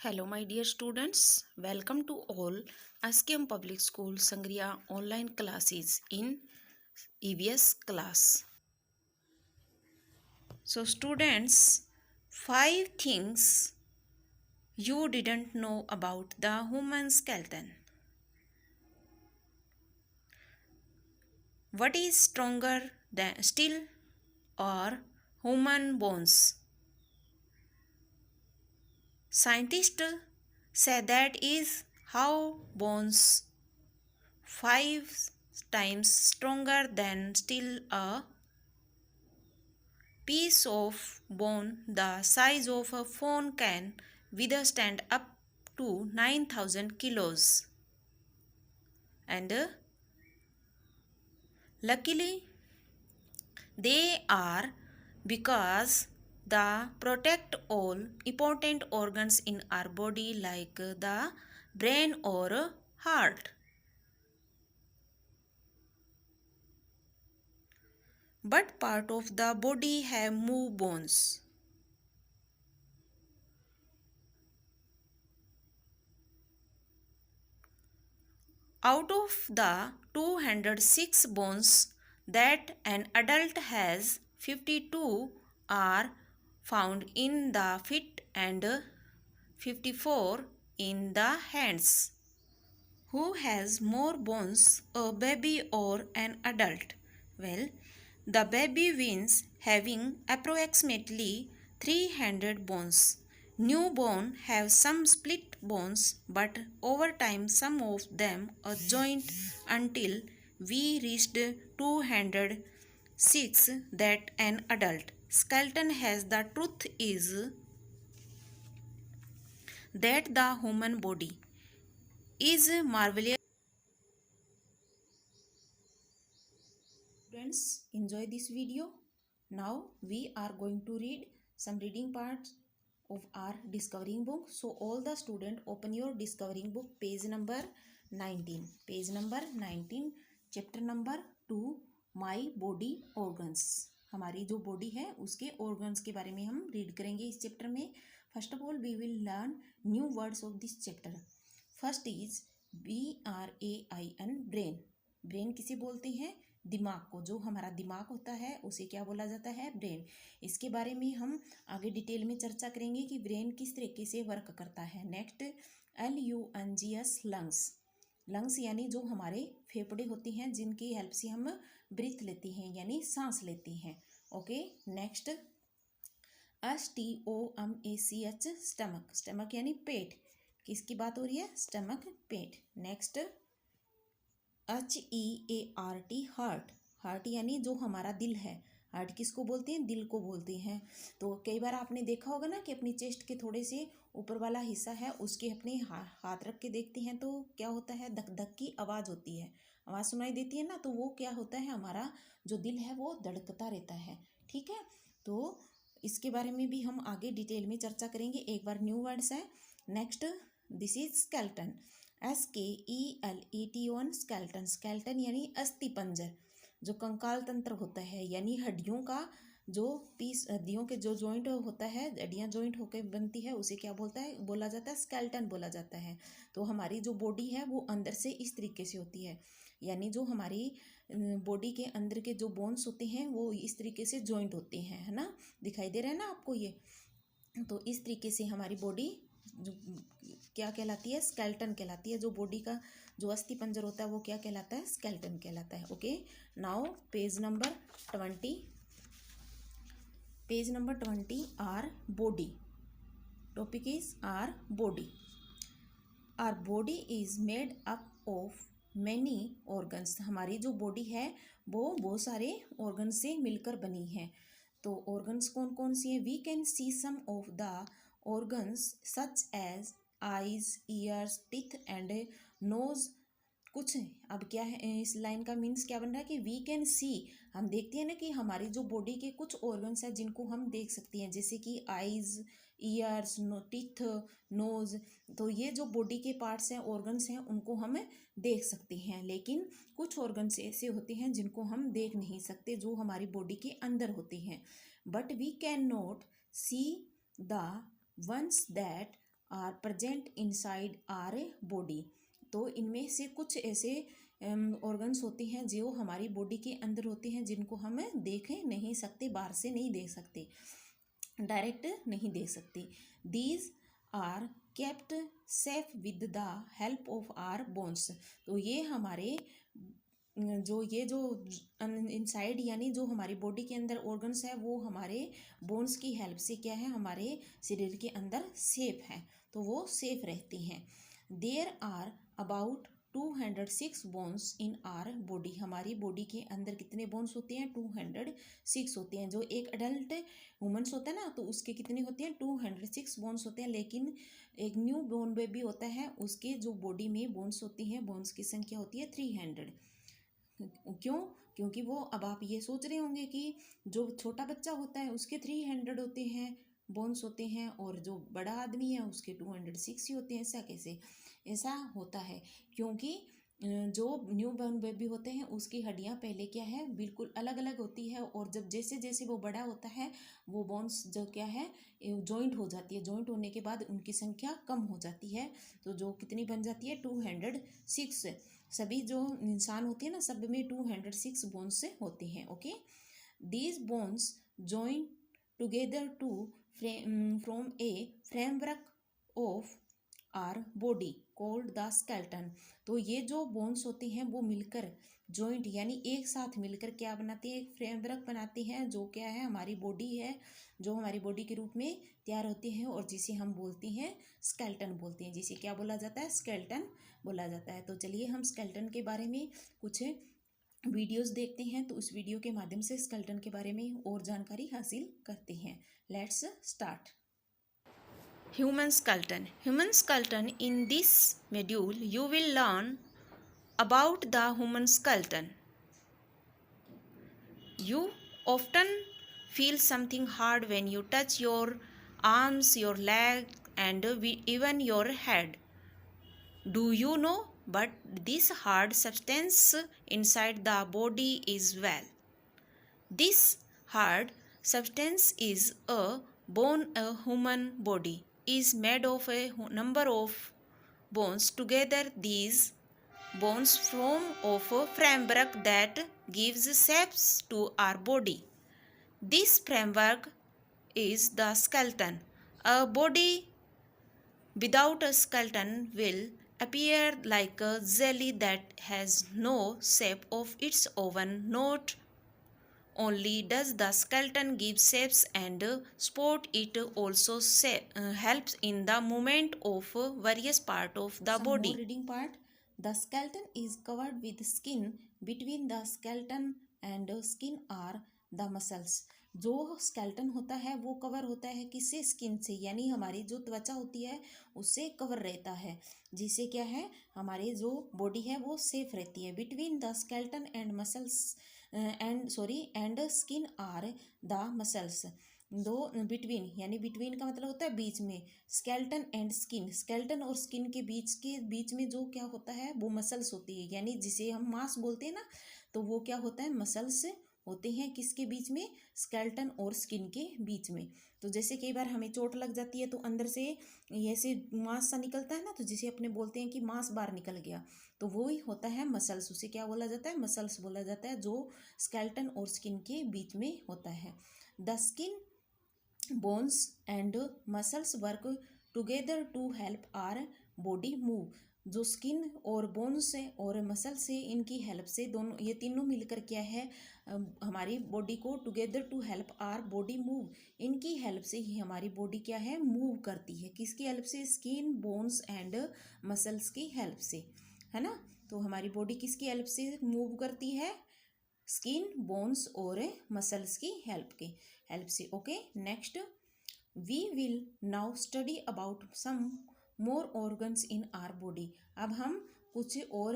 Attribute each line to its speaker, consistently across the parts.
Speaker 1: Hello, my dear students. Welcome to all SKM Public School Sangria online classes in EVS class. So, students, 5 things you didn't know about the human skeleton. What is stronger than steel or human bones? Scientists say that is how bones 5 times stronger than steel a piece of bone the size of a phone can withstand up to 9,000 kilos. And luckily, they are because the protect all important organs in our body like the brain or heart. But part of the body have move bones. Out of the 206 bones that an adult has, 52 are found in the feet and 54 in the hands. Who has more bones, a baby or an adult? Well, the baby wins, having approximately 300 bones. Newborn have some split bones, but over time some of them are joined until we reached 206 that an adult. Skeleton has the truth is that the human body is marvelous. Students, enjoy this video. Now we are going to read some reading parts of our discovering book. So all the student open your discovering book, page number 19. Page number 19, chapter number 2, my body organs. हमारी जो body है उसके organs के बारे में हम read करेंगे इस चैप्टर में. First of all we will learn new words of this chapter. First is BRAIN, brain. Brain किसे बोलते हैं? दिमाग को. जो हमारा दिमाग होता है उसे क्या बोला जाता है? ब्रेन. इसके बारे में हम आगे डिटेल में चर्चा करेंगे कि ब्रेन किस तरीके से वर्क करता है. Next, LUNGS, lungs. लंग्स यानी जो हमारे फेफड़े होते हैं जिनकी हेल्प से हम ब्रीथ लेते हैं यानी सांस लेते हैं. Okay. Next, STOMACH, stomach. Stomach यानी पेट. किसकी बात हो रही है? स्टमक, पेट. Next, HEART, heart. हार्ट यानी जो हमारा दिल है. हार्ट किसको बोलते हैं? दिल को बोलते हैं. तो कई बार आपने देखा होगा ना कि अपनी चेस्ट के थोड़े से ऊपर वाला हिस्सा है उसके अपने हाथ रख के देखते हैं तो क्या होता है? धक धक की आवाज़ होती है, आवाज़ सुनाई देती है ना. तो वो क्या होता है? हमारा जो दिल है वो धड़कता रहता है. ठीक है. तो इसके बारे में भी हम आगे डिटेल में चर्चा करेंगे. एक बार न्यू वर्ड्स है. Next, this is skeleton. SKELETON, skeleton. Skeleton यानी अस्थि पंजर. जो कंकाल तंत्र होता है यानी हड्डियों का जो पीस, हड्डियों के जो जॉइंट होता है, हड्डियां जॉइंट होकर बनती है उसे क्या बोलता है? बोला जाता है स्केलेटन बोला जाता है. तो हमारी जो बॉडी है वो अंदर से इस तरीके से होती है. यानी जो हमारी बॉडी के अंदर के जो बोन्स होते हैं वो इस तरीके से जॉइंट होते हैं, है ना. दिखाई दे रहा है ना आपको ये? तो इस तरीके से हमारी बॉडी जो क्या कहलाती है? स्केलेटन कहलाती है. जो बॉडी का जो अस्थि पंजर होता है वो क्या कहलाता है? स्केलेटन कहलाता है. Okay. Now page number 20. Page number 20, our body. Topic is our body. Our body is made up of many organs. हमारी जो बॉडी है वो बहुत सारे ऑर्गन से मिलकर बनी है. तो ऑर्गन्स कौन कौन सी हैं? We can see some of the organs such as eyes, ears, teeth and nose. कुछ अब क्या है इस लाइन का मीन्स क्या बन रहा है कि वी कैन सी, हम देखते हैं ना कि हमारी जो बॉडी के कुछ ऑर्गन्स हैं जिनको हम देख सकते हैं जैसे कि आईज, ईयर्स, टीथ, नोज. तो ये जो बॉडी के पार्ट्स हैं, ऑर्गन्स हैं, उनको हम देख सकते हैं. लेकिन कुछ ऑर्गन्स ऐसे होते हैं जिनको हम देख नहीं सकते जो हमारी बॉडी के अंदर होते हैं. But we can not see the ones that are present inside our body. तो इनमें से कुछ ऐसे ऑर्गन्स होते हैं जो हमारी बॉडी के अंदर होते हैं, जिनको हम देख नहीं सकते, बाहर से नहीं देख सकते, डायरेक्ट नहीं देख सकते। These are kept safe with the help of our bones. तो ये हमारे जो इनसाइड यानी जो हमारी बॉडी के अंदर ऑर्गन्स है वो हमारे बोन्स की हेल्प से क्या है, हमारे शरीर के अंदर सेफ है, तो वो सेफ रहती हैं। There are about 206 bones in our body. हमारी बॉडी के अंदर कितने बोन्स होते हैं, 206 होते हैं। जो एक अडल्ट वुमेन्स होता है ना, तो उसके कितने होते हैं, 206 बोन्स होते हैं। लेकिन एक न्यू बॉर्न बेबी होता है, उसके जो बॉडी में बोन्स होती हैं, बोन्स की संख्या होती है 300। क्यों? क्योंकि वो, अब आप ये सोच रहे होंगे कि जो छोटा बच्चा होता है उसके 300 होते हैं, बोन्स होते हैं, और जो बड़ा आदमी है उसके 206 ही होते हैं। ऐसा कैसे? ऐसा होता है क्योंकि जो न्यू बॉर्न बेबी होते हैं उसकी हड्डियां पहले क्या है, बिल्कुल अलग अलग होती है, और जब जैसे जैसे वो बड़ा होता है वो बोन्स जो क्या है, जॉइंट हो जाती है। जॉइंट होने के बाद उनकी संख्या कम हो जाती है, तो जो कितनी बन जाती है, 206। सभी जो इंसान होते हैं ना, सब में 206 बोन्स होते हैं। Okay, these bones join together to from a framework of our body called the skeleton. तो ये जो बोन्स होते हैं वो मिलकर जॉइंट यानी एक साथ मिलकर क्या बनाते हैं, एक फ्रेमवर्क बनाते हैं, जो क्या है, हमारी बॉडी है, जो हमारी बॉडी के रूप में तैयार होते हैं, और जिसे हम बोलते हैं स्केलेटन बोलते हैं। जिसे क्या बोला जाता है, स्केलेटन बोला जाता है। तो चलिए हम स्केलेटन के बारे में कुछ वीडियोस देखते हैं, तो उस वीडियो के माध्यम से स्केलेटन के बारे में और जानकारी हासिल करते हैं। Let's start. Human skeleton. Human skeleton. In this module, you will learn about the human skeleton. You often feel something hard when you touch your arms, your leg, and even your head. Do you know? But this hard substance inside the body is well. This hard substance is a bone. A human body is made of a number of bones. Together these bones form of a framework that gives shapes to our body. This framework is the skeleton. A body without a skeleton will appear like a jelly that has no shape of its own. Not only does the skeleton give shapes and support, it also helps in the movement of various parts of the body. More reading part. The skeleton is covered with skin. Between the skeleton and skin are the muscles. जो skeleton होता है वो cover होता है किससे, skin से, यानी हमारी जो त्वचा होती है उससे कवर रहता है, जिससे क्या है, हमारी जो बॉडी है वो सेफ रहती है। Between the skeleton and muscles and skin are the muscles. दो बिटवीन यानी बिटवीन का मतलब होता है बीच में, स्केलेटन एंड स्किन, स्केलेटन और स्किन के बीच में जो क्या होता है वो मसल्स होती है, यानी जिसे हम मांस बोलते हैं ना, तो वो क्या होता है, मसल्स होते हैं किसके बीच में, स्केलेटन और स्किन के बीच में। तो जैसे कई बार हमें चोट लग जाती है तो अंदर से ऐसे मांस सा निकलता है ना, तो जिसे अपने बोलते हैं कि मांस बाहर निकल गया, तो वो ही होता है मसल्स। उसे क्या बोला जाता है, मसल्स बोला जाता है, जो स्केलेटन और स्किन के बीच में होता है। The skin, bones and muscles work together to help our body move. जो स्किन और बोन्स से और मसल से, इनकी हेल्प से, दोनों ये तीनों मिलकर क्या है, हमारी बॉडी को together to help our body move, इनकी हेल्प से ही हमारी बॉडी क्या है, मूव करती है। किसकी हेल्प से, स्किन, बोन्स एंड मसल्स की हेल्प से, है ना। तो हमारी बॉडी किसकी हेल्प से मूव करती है, स्किन, बोन्स और मसल्स की हेल्प से। Okay, next we will now study about some more organs in our body. अब हम कुछ और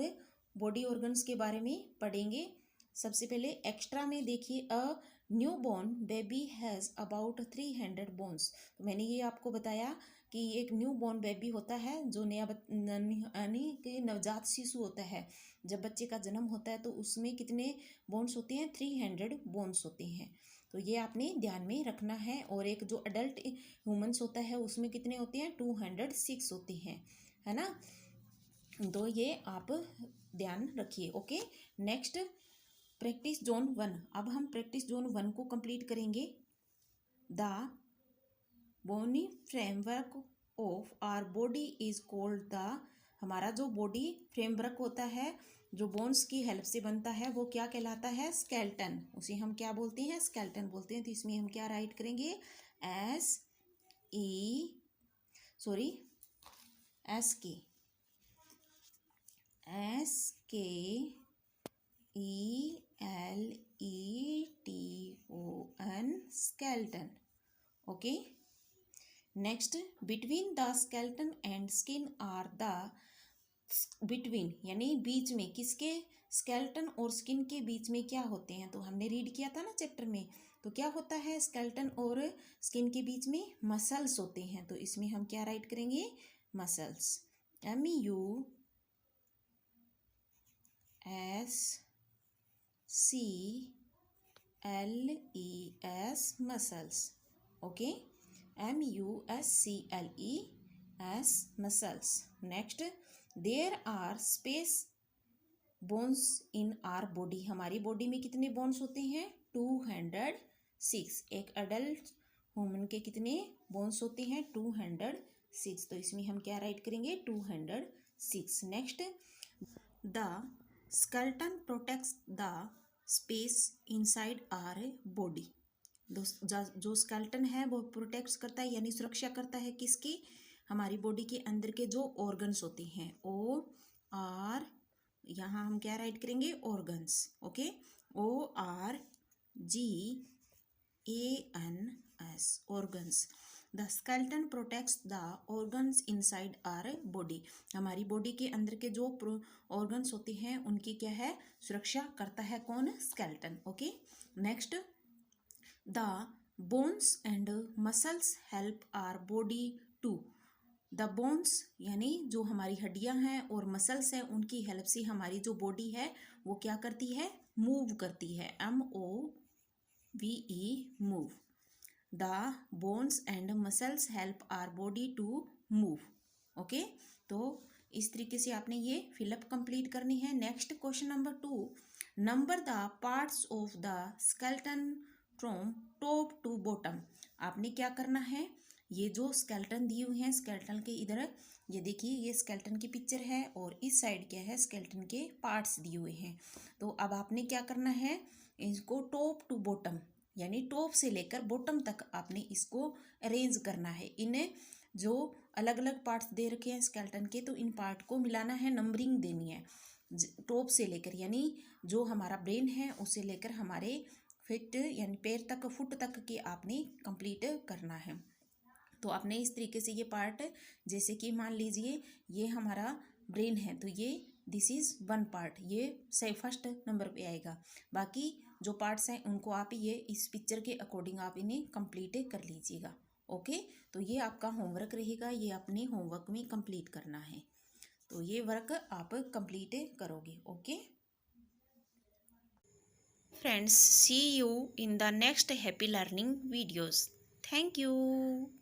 Speaker 1: बॉडी ऑर्गन्स के बारे में पढ़ेंगे। सबसे पहले एक्स्ट्रा में देखिए, a new born baby has about 300 bones. तो मैंने ये आपको बताया कि एक न्यू बॉर्न बेबी होता है, जो यानी कि नवजात शिशु होता है, जब बच्चे का जन्म होता है तो उसमें कितने बोन्स होते हैं, 300 बोन्स होते हैं। तो ये आपने ध्यान में रखना है। और एक जो अडल्ट ह्यूमंस होता है उसमें कितने होते हैं, 206 होते हैं, है ना। तो ये आप ध्यान रखिए। Okay, next practice zone 1। अब हम प्रैक्टिस जोन 1 को कंप्लीट करेंगे। The bony framework of our body is called the, हमारा जो बॉडी फ्रेमवर्क होता है जो बोन्स की हेल्प से बनता है वो क्या कहलाता है, स्केलेटन। उसे हम क्या बोलते हैं, स्केलेटन बोलते हैं। तो इसमें हम क्या राइट करेंगे, एस के ELETON, skeleton. Okay, next, between the skeleton and skin are the, between यानी बीच में, किसके, स्केलेटन और स्किन के बीच में क्या होते हैं। तो हमने रीड किया था ना चैप्टर में, तो क्या होता है, स्केलेटन और स्किन के बीच में मसल्स होते हैं। तो इसमें हम क्या राइट करेंगे, muscles, MUSCLES, muscles. Okay, MUSCLES, muscles. Next, there are space bones in our body. हमारी बॉडी में कितने बोन्स होते हैं, 206। एक अडल्ट ह्यूमन के कितने बोन्स होते हैं, 206। तो इसमें हम क्या राइट करेंगे, 206। Next, the skeleton protects the space inside our body. जो स्केलेटन है वो प्रोटेक्ट करता है यानी सुरक्षा करता है किसकी, हमारी बॉडी के अंदर के जो ऑर्गन्स होते हैं, OR, यहाँ हम क्या राइट करेंगे, organs. Okay, ORGANS, organs. The skeleton protects the organs inside our body. हमारी बॉडी के अंदर के जो ऑर्गन्स होते हैं उनकी क्या है, सुरक्षा करता है कौन, skeleton. Okay, next, the bones and muscles help our body to. The bones यानी जो हमारी हड्डियां हैं और मसल्स हैं उनकी हेल्प से हमारी जो बॉडी है वो क्या करती है, मूव करती है, MOVE, move. The bones and muscles help our body to move. Okay, तो इस तरीके से आपने ये फिलअप कंप्लीट करनी है। Next question number 2, number the parts of the skeleton from top to bottom. आपने क्या करना है, ये जो स्केलेटन दिए हुए हैं, स्केलेटन के इधर ये देखिए, ये स्केलेटन की पिक्चर है और इस साइड क्या है, स्केलेटन के पार्ट्स दिए हुए हैं। तो अब आपने क्या करना है, इसको टॉप टू बॉटम यानी टॉप से लेकर बॉटम तक आपने इसको अरेंज करना है। इन्हें जो अलग अलग पार्ट्स दे रखे हैं स्केलेटन के, तो इन पार्ट को मिलाना है, नंबरिंग देनी है टॉप से लेकर, यानी जो हमारा ब्रेन है उससे लेकर हमारे फिट यानी पैर तक, फुट तक के आपने कंप्लीट करना है। तो आपने इस तरीके से ये पार्ट, जैसे कि मान लीजिए ये हमारा ब्रेन है, तो ये दिस इज 1 पार्ट, ये सही फर्स्ट नंबर पे आएगा। बाकी जो पार्ट्स हैं उनको आप ये इस पिक्चर के अकॉर्डिंग आप इन्हें कंप्लीट कर लीजिएगा। ओके, तो ये आपका होमवर्क रहेगा, ये अपने होमवर्क में कंप्लीट करना है। तो ये वर्क आप कंप्लीट करोगे। Okay friends, see you in the next happy learning videos. Thank you.